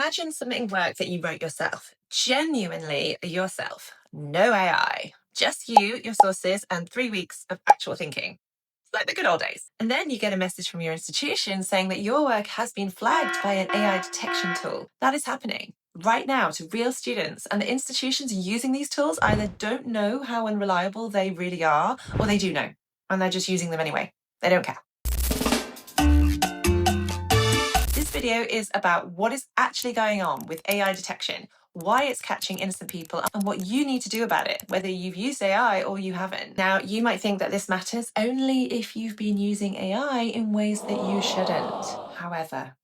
Imagine submitting work that you wrote yourself, genuinely yourself. No AI, just you, your sources, and 3 weeks of actual thinking. It's like the good old days. And then you get a message from your institution saying that your work has been flagged by an AI detection tool. That is happening right now to real students, and the institutions using these tools either don't know how unreliable they really are, or they do know, and they're just using them anyway. They don't care. This video is about what is actually going on with AI detection, why it's catching innocent people, and what you need to do about it, whether you've used AI or you haven't. Now, you might think that this matters only if you've been using AI in ways that you shouldn't. However,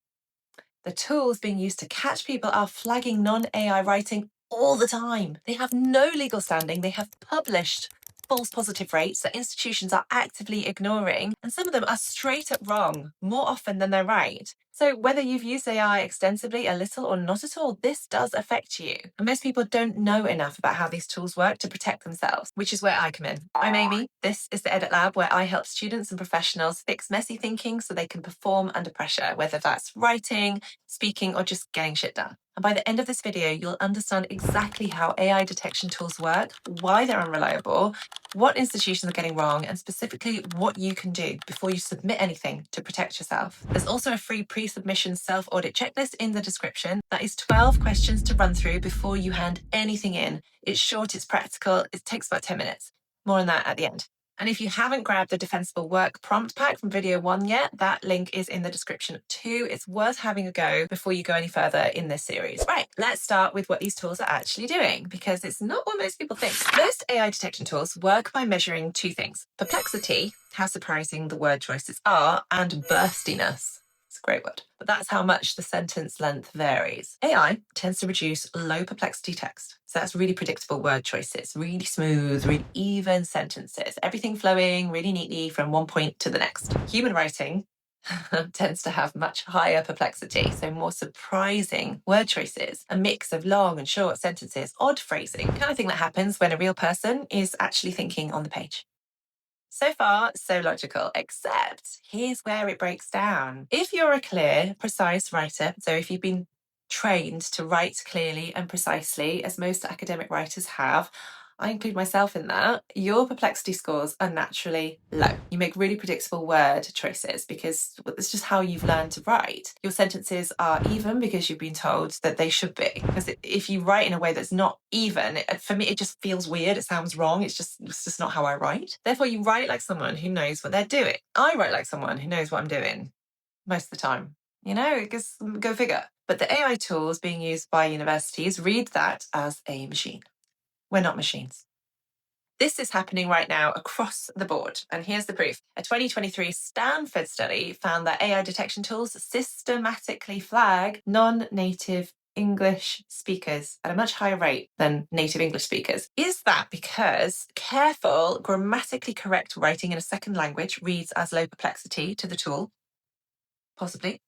the tools being used to catch people are flagging non-AI writing all the time. They have no legal standing. They have published false positive rates that institutions are actively ignoring, and some of them are straight up wrong more often than they're right. So whether you've used AI extensively, a little, or not at all, this does affect you. And most people don't know enough about how these tools work to protect themselves, which is where I come in. I'm Amy. This is the Edit Lab, where I help students and professionals fix messy thinking so they can perform under pressure, whether that's writing, speaking, or just getting shit done. And by the end of this video, you'll understand exactly how AI detection tools work, why they're unreliable, what institutions are getting wrong, and specifically what you can do before you submit anything to protect yourself. There's also a free pre-submission self-audit checklist in the description. That is 12 questions to run through before you hand anything in. It's short, it's practical, it takes about 10 minutes. More on that at the end. And if you haven't grabbed the Defensible Work prompt pack from video 1 yet, that link is in the description too. It's worth having a go before you go any further in this series. Right, let's start with what these tools are actually doing, because it's not what most people think. Most AI detection tools work by measuring two things: perplexity, how surprising the word choices are, and burstiness. It's a great word, but that's how much the sentence length varies. AI tends to produce low perplexity text. So that's really predictable word choices, really smooth, really even sentences, everything flowing really neatly from one point to the next. Human writing tends to have much higher perplexity, so more surprising word choices, a mix of long and short sentences, odd phrasing, kind of thing that happens when a real person is actually thinking on the page. So far, so logical, except here's where it breaks down. If you're a clear, precise writer, so if you've been trained to write clearly and precisely, as most academic writers have, I include myself in that, your perplexity scores are naturally low. You make really predictable word choices because it's just how you've learned to write. Your sentences are even because you've been told that they should be. Because if you write in a way that's not even, for me, it just feels weird. It sounds wrong. It's just not how I write. Therefore, you write like someone who knows what they're doing. I write like someone who knows what I'm doing most of the time. Because go figure. But the AI tools being used by universities read that as a machine. We're not machines. This is happening right now across the board. And here's the proof. A 2023 Stanford study found that AI detection tools systematically flag non-native English speakers at a much higher rate than native English speakers. Is that because careful, grammatically correct writing in a second language reads as low perplexity to the tool? Possibly.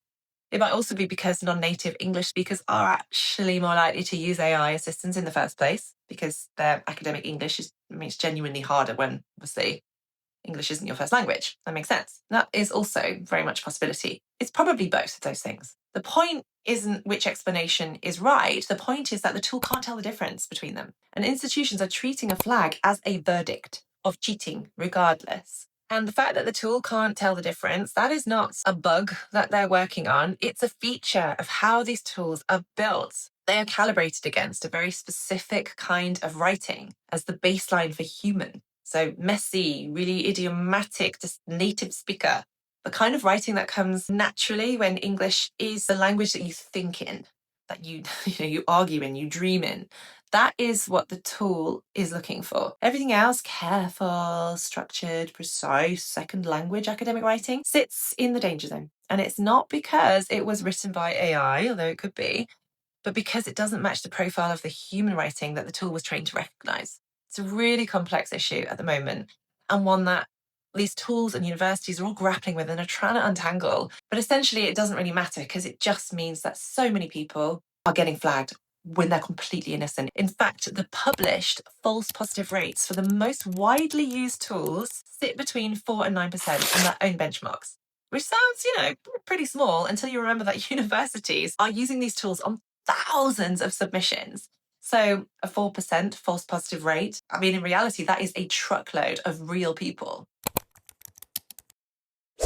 It might also be because non-native English speakers are actually more likely to use AI assistants in the first place, because their academic English it's genuinely harder when, obviously, English isn't your first language. That makes sense. That is also very much a possibility. It's probably both of those things. The point isn't which explanation is right. The point is that the tool can't tell the difference between them. And institutions are treating a flag as a verdict of cheating regardless. And the fact that the tool can't tell the difference, that is not a bug that they're working on. It's a feature of how these tools are built. They are calibrated against a very specific kind of writing as the baseline for human. So messy, really idiomatic, just native speaker. The kind of writing that comes naturally when English is the language that you think in, that you argue in, you dream in. That is what the tool is looking for. Everything else, careful, structured, precise, second language academic writing, sits in the danger zone. And it's not because it was written by AI, although it could be, but because it doesn't match the profile of the human writing that the tool was trained to recognize. It's a really complex issue at the moment, and one that these tools and universities are all grappling with and are trying to untangle. But essentially, it doesn't really matter because it just means that so many people are getting flagged when they're completely innocent. In fact, the published false positive rates for the most widely used tools sit between 4 and 9% on their own benchmarks, which sounds, pretty small until you remember that universities are using these tools on thousands of submissions. So a 4% false positive rate, I mean, in reality, that is a truckload of real people.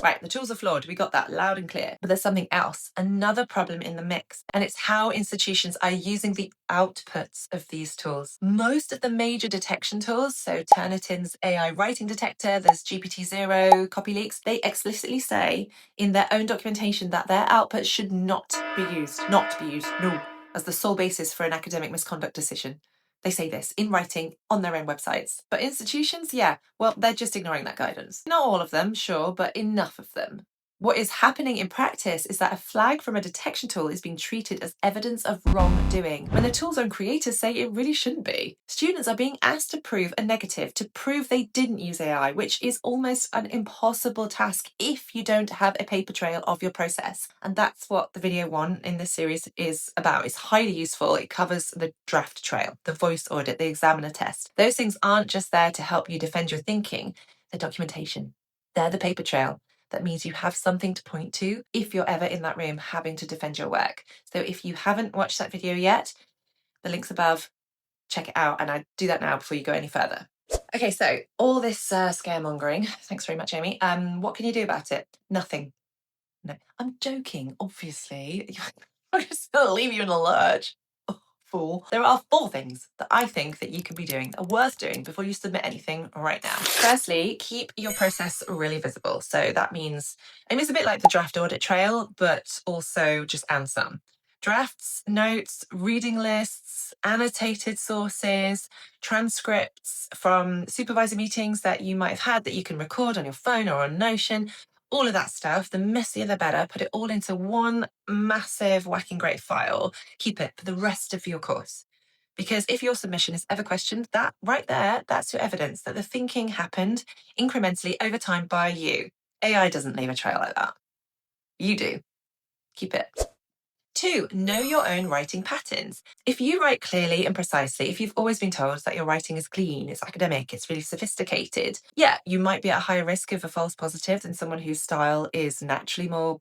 Right, the tools are flawed. We got that loud and clear. But there's something else, another problem in the mix, and it's how institutions are using the outputs of these tools. Most of the major detection tools, so Turnitin's AI writing detector, there's GPT-0, CopyLeaks, they explicitly say in their own documentation that their outputs should not be used, no, as the sole basis for an academic misconduct decision. They say this in writing on their own websites. But institutions, yeah, well, they're just ignoring that guidance. Not all of them, sure, but enough of them. What is happening in practice is that a flag from a detection tool is being treated as evidence of wrongdoing, when the tool's own creators say it really shouldn't be. Students are being asked to prove a negative, to prove they didn't use AI, which is almost an impossible task if you don't have a paper trail of your process. And that's what the video 1 in this series is about. It's highly useful. It covers the draft trail, the voice audit, the examiner test. Those things aren't just there to help you defend your thinking, they're documentation. They're the paper trail. That means you have something to point to if you're ever in that room having to defend your work. So if you haven't watched that video yet, the link's above, check it out, and I'd do that now before you go any further. Okay, so all this scaremongering, thanks very much, Amy. What can you do about it? Nothing. No, I'm joking, obviously. I'm just gonna leave you in a lurch. Oh, fool. There are 4 things that I think that you could be doing, are worth doing before you submit anything right now. Firstly, keep your process really visible. So that means, it's a bit like the draft audit trail, but also just and some. Drafts, notes, reading lists, annotated sources, transcripts from supervisor meetings that you might have had that you can record on your phone or on Notion. All of that stuff, the messier the better. Put it all into one massive whacking great file. Keep it for the rest of your course. Because if your submission is ever questioned, that right there, that's your evidence that the thinking happened incrementally over time by you. AI doesn't leave a trail like that. You do. Keep it. 2, know your own writing patterns. If you write clearly and precisely, if you've always been told that your writing is clean, it's academic, it's really sophisticated, yeah, you might be at higher risk of a false positive than someone whose style is naturally more,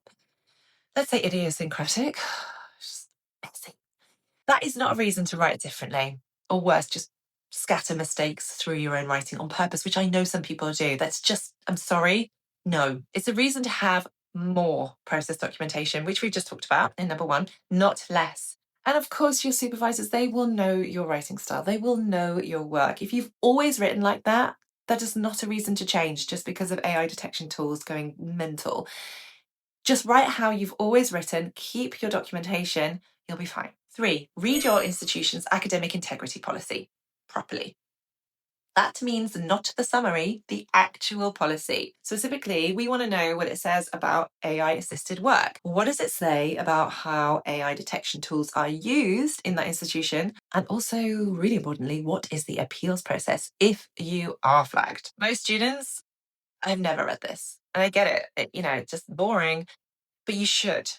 let's say, idiosyncratic. Just messy. That is not a reason to write differently, or worse, just scatter mistakes through your own writing on purpose, which I know some people do. That's just, I'm sorry, no. It's a reason to have more process documentation, which we've just talked about in number 1, not less. And of course, your supervisors, they will know your writing style. They will know your work. If you've always written like that, that is not a reason to change just because of AI detection tools going mental. Just write how you've always written, keep your documentation, you'll be fine. 3, read your institution's academic integrity policy properly. That means not the summary, the actual policy. Specifically, we want to know what it says about AI assisted work. What does it say about how AI detection tools are used in that institution? And also, really importantly, what is the appeals process if you are flagged? Most students, I've never read this. And I get it, it's just boring. But you should,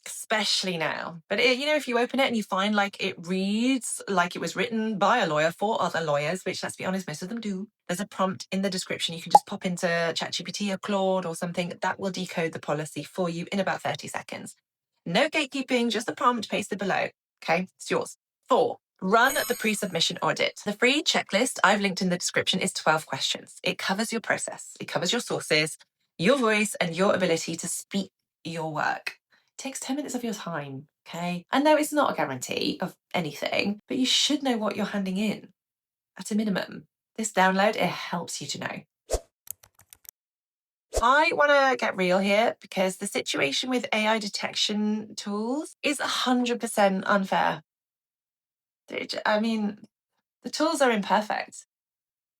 especially now. But if you open it and you find like it reads like it was written by a lawyer for other lawyers, which let's be honest, most of them do, there's a prompt in the description. You can just pop into ChatGPT or Claude or something that will decode the policy for you in about 30 seconds. No gatekeeping, just the prompt pasted below. Okay, it's yours. 4, run the pre-submission audit. The free checklist I've linked in the description is 12 questions. It covers your process. It covers your sources, your voice, and your ability to speak your work. It takes 10 minutes of your time, okay? And no, it's not a guarantee of anything, but you should know what you're handing in at a minimum. This download, it helps you to know. I want to get real here because the situation with AI detection tools is 100% unfair. I mean, the tools are imperfect.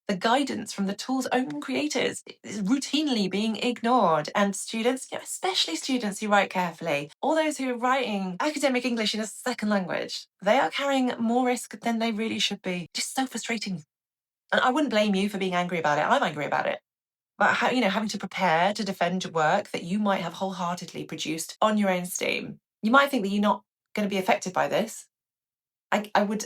The guidance from the tool's own creators is routinely being ignored. And students, especially students who write carefully, or those who are writing academic English in a second language, they are carrying more risk than they really should be. Just so frustrating. And I wouldn't blame you for being angry about it. I'm angry about it. But how, having to prepare to defend work that you might have wholeheartedly produced on your own steam. You might think that you're not going to be affected by this. I would,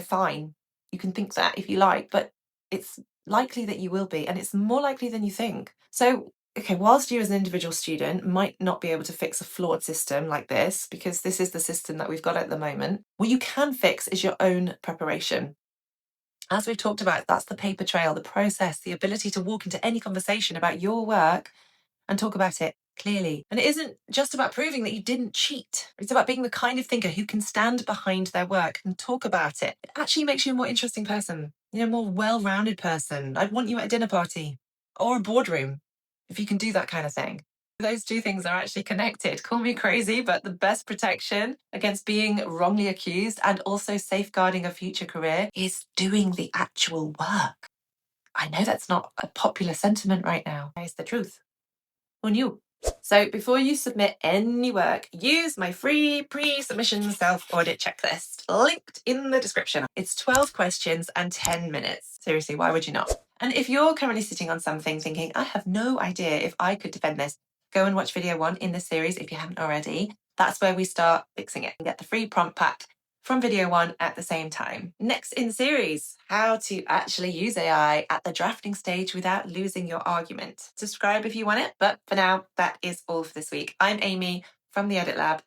fine. You can think that if you like, but it's likely that you will be, and it's more likely than you think. So okay, whilst you as an individual student might not be able to fix a flawed system like this, because this is the system that we've got at the moment, what you can fix is your own preparation. As we've talked about, that's the paper trail, the process, the ability to walk into any conversation about your work and talk about it clearly. And it isn't just about proving that you didn't cheat. It's about being the kind of thinker who can stand behind their work and talk about it. It actually makes you a more interesting person, a more well-rounded person. I'd want you at a dinner party or a boardroom if you can do that kind of thing. Those two things are actually connected. Call me crazy, but the best protection against being wrongly accused and also safeguarding a future career is doing the actual work. I know that's not a popular sentiment right now. It's the truth. Who knew? So before you submit any work, use my free pre-submission self-audit checklist linked in the description. It's 12 questions and 10 minutes. Seriously, why would you not? And if you're currently sitting on something thinking, I have no idea if I could defend this, go and watch video 1 in this series if you haven't already. That's where we start fixing it and get the free prompt pack from video 1 at the same time. Next in the series, how to actually use AI at the drafting stage without losing your argument. Subscribe if you want it, but for now, that is all for this week. I'm Amy from the Edit Lab.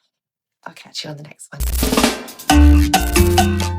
I'll catch you on the next one.